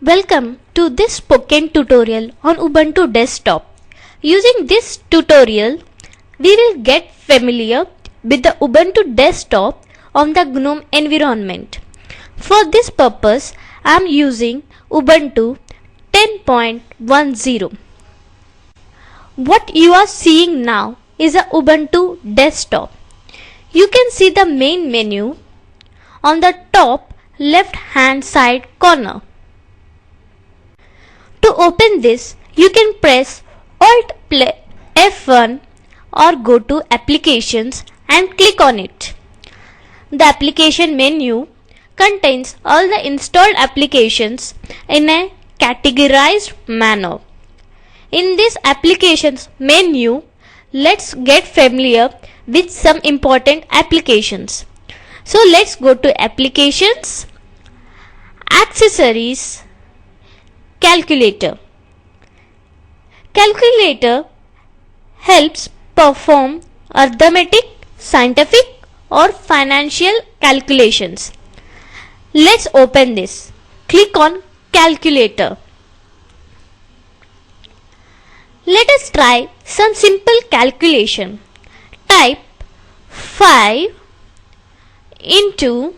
Welcome to this spoken tutorial on Ubuntu desktop. Using this tutorial, we will get familiar with the Ubuntu desktop on the GNOME environment. For this purpose, I am using Ubuntu 10.10. What you are seeing now is a Ubuntu desktop. You can see the main menu on the top left hand side corner. To open this, you can press Alt F1 or go to Applications and click on it. The application menu contains all the installed applications in a categorized manner. In this applications menu, let's get familiar with some important applications. So let's go to Applications, Accessories, Calculator. Calculator helps perform arithmetic, scientific or financial calculations. Let's open this. Click on Calculator. Let us try some simple calculation. Type 5 into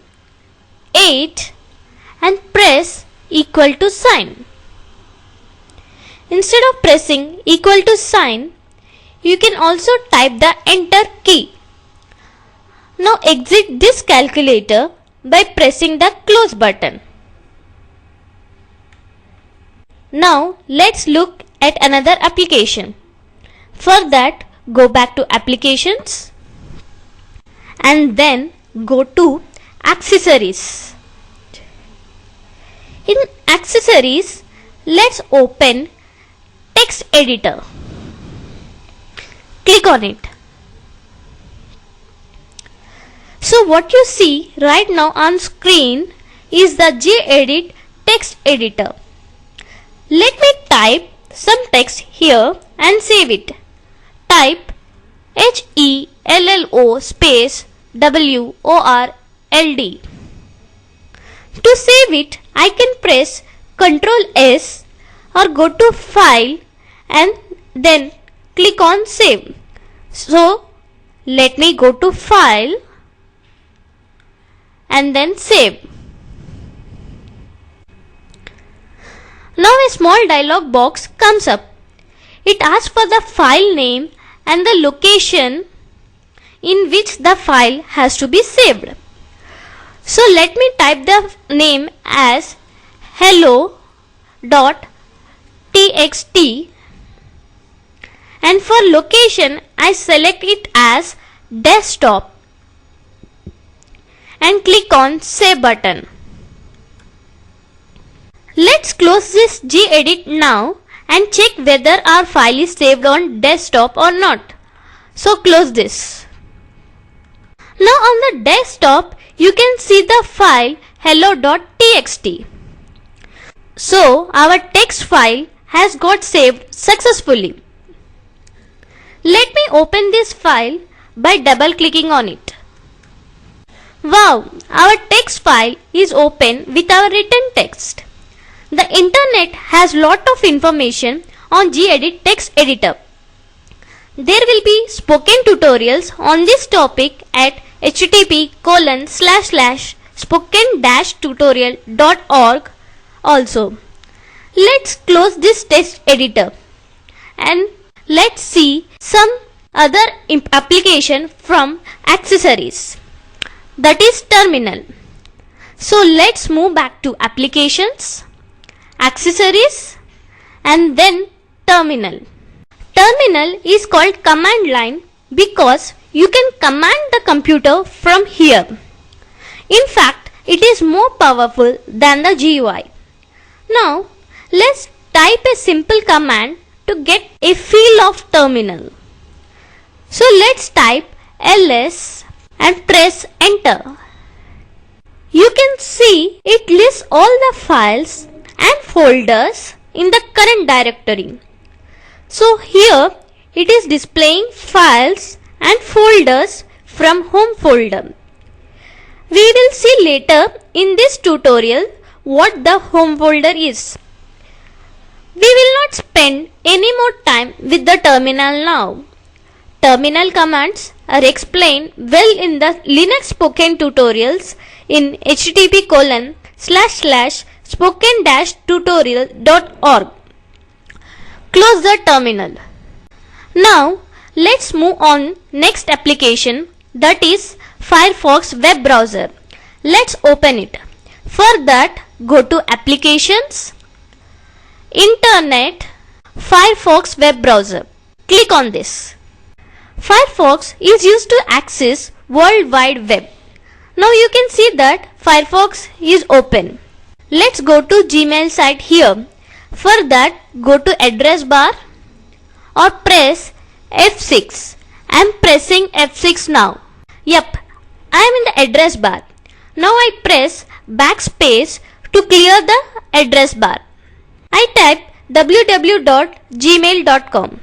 8 and press equal to sign. Instead of pressing equal to sign, you can also type the enter key. Now exit this calculator by pressing the close button. Now let's look at another application. For that, go back to Applications and then go to Accessories. In Accessories, let's open Text Editor. Click on it. So what you see right now on screen is the gedit text editor. Let me type some text here and save it. Type HELLO space WORLD. To save it, I can press Ctrl S or go to File and then click on Save. So let me go to File and then Save. Now a small dialog box comes up. It asks for the file name and the location in which the file has to be saved. So let me type the name as hello.txt and for location I select it as desktop and click on Save button. Let's close this gedit now and check whether our file is saved on desktop or not. So close this. Now on the desktop you can see the file hello.txt. So our text file has got saved successfully. Let me open this file by double clicking on it. Wow, our text file is open with our written text. The internet has lot of information on gedit text editor. There will be spoken tutorials on this topic at http://spoken-tutorial.org also. Let's close this text editor and let's see some other application from Accessories, that is Terminal. So let's move back to Applications, Accessories and then Terminal. Terminal is called command line because you can command the computer from here. In fact, it is more powerful than the GUI. Now, let's type a simple command to get a feel of terminal. So let's type ls and press enter. You can see it lists all the files and folders in the current directory. So here it is displaying files and folders from home folder. We will see later in this tutorial what the home folder is. We will not spend any more time with the terminal now. Terminal commands are explained well in the Linux spoken tutorials in http://spoken-tutorial.org. Close the terminal. Now let's move on next application, that is Firefox web browser. Let's open it. For that, go to Applications, Internet, Firefox web browser. Click on this. Firefox is used to access World Wide Web. Now you can see that Firefox is open. Let's go to Gmail site here. For that, go to address bar or press F6. I am pressing F6 now. Yep, I am in the address bar. Now I press backspace to clear the address bar. I type www.gmail.com.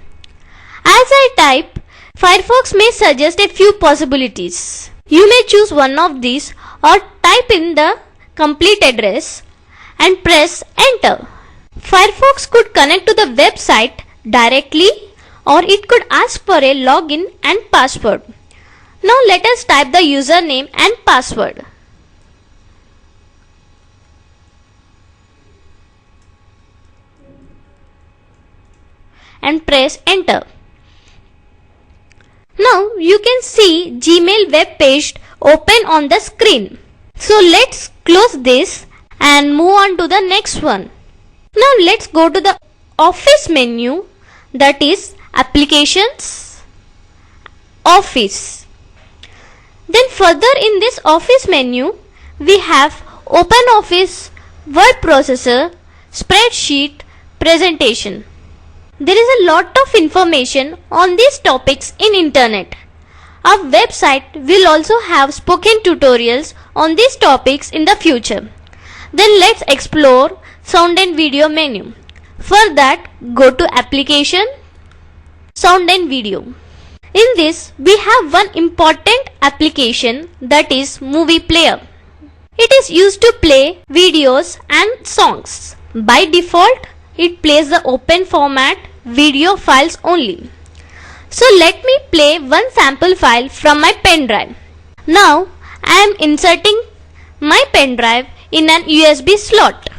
As I type, Firefox may suggest a few possibilities. You may choose one of these or type in the complete address and press enter. Firefox could connect to the website directly, or it could ask for a login and password. Now let us type the username and password. And press enter. Now you can see Gmail web page open on the screen. So let's close this and move on to the next one. Now let's go to the Office menu, that is Applications, Office. Then further in this Office menu, we have OpenOffice, Word Processor, Spreadsheet, Presentation. There is a lot of information on these topics in internet. Our website will also have spoken tutorials on these topics in the future. Then let's explore Sound and Video menu. For that, go to Application, Sound and Video. In this, we have one important application, that is Movie Player. It is used to play videos and songs. By default, it plays the open format video files only. So let me play one sample file from my pen drive. Now I am inserting my pen drive in an USB slot.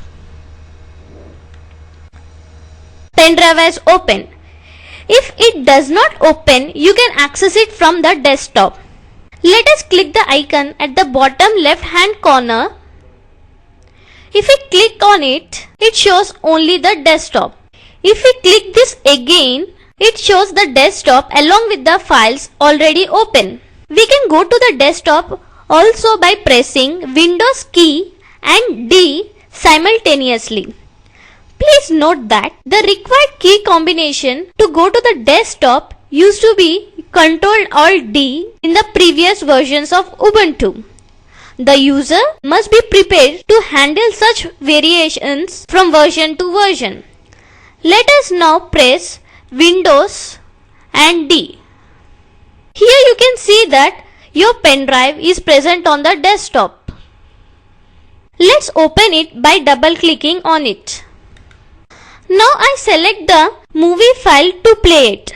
Pen drive has opened. If it does not open, you can access it from the desktop. Let us click the icon at the bottom left hand corner. If we click on it, it shows only the desktop. If we click this again, it shows the desktop along with the files already open. We can go to the desktop also by pressing Windows key and D simultaneously. Please note that the required key combination to go to the desktop used to be Ctrl-Alt-D in the previous versions of Ubuntu. The user must be prepared to handle such variations from version to version. Let us now press Windows and D. Here you can see that your pen drive is present on the desktop. Let's open it by double clicking on it. Now I select the movie file to play it.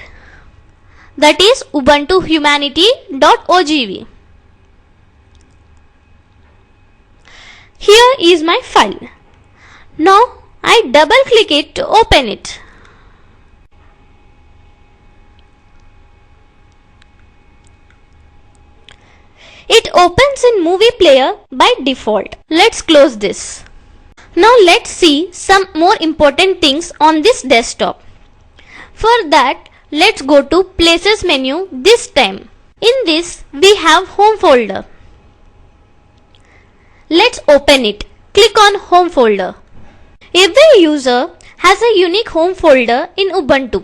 That is ubuntuhumanity.ogv. Here is my file. Now I double click it to open it. It opens in Movie Player by default. Let's close this. Now let's see some more important things on this desktop. For that, let's go to Places menu this time. In this, we have Home folder. Let's open it. Click on Home folder. Every user has a unique home folder in Ubuntu.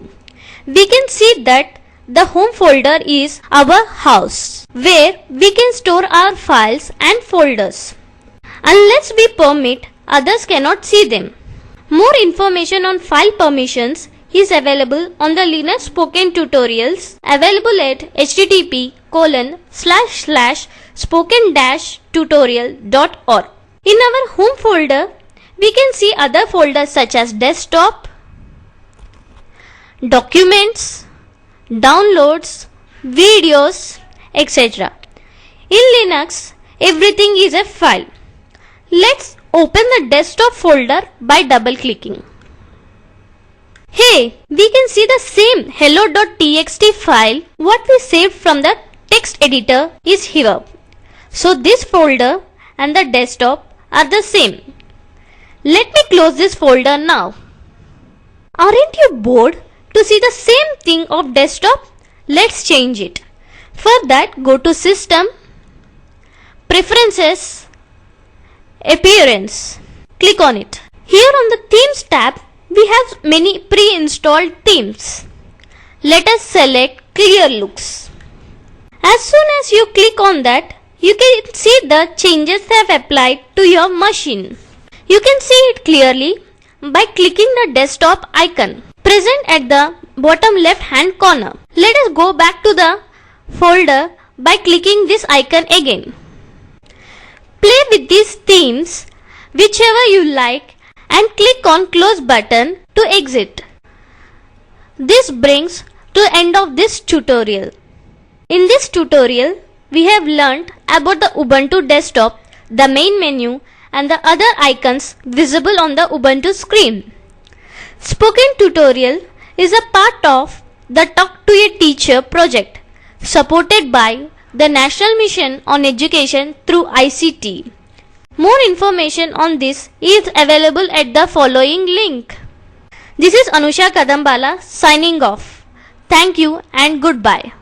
We can see that the home folder is our house, where we can store our files and folders. Unless we permit, others cannot see them. More information on file permissions is available on the Linux spoken tutorials available at http://spoken-tutorial.org. In our home folder, we can see other folders such as desktop, documents, downloads, videos, etc. In Linux, everything is a file. Let's open the desktop folder by double clicking. Hey, we can see the same hello.txt file what we saved from the text editor is here. So this folder and the desktop are the same. Let me close this folder now. Aren't you bored to see the same thing of desktop? Let's change it. For that, go to System, Preferences, Appearance. Click on it. Here on the Themes tab, we have many pre-installed themes. Let us select Clear Looks. As soon as you click on that, you can see the changes have applied to your machine. You can see it clearly by clicking the desktop icon present at the bottom left hand corner. Let us go back to the folder by clicking this icon again. Play with these themes whichever you like and click on close button to exit. This brings to the end of this tutorial. In this tutorial, we have learnt about the Ubuntu desktop, the main menu and the other icons visible on the Ubuntu screen. Spoken tutorial is a part of the Talk to a Teacher project supported by the National Mission on Education through ICT. More information on this is available at the following link. This is Anusha Kadambala signing off. Thank you and goodbye.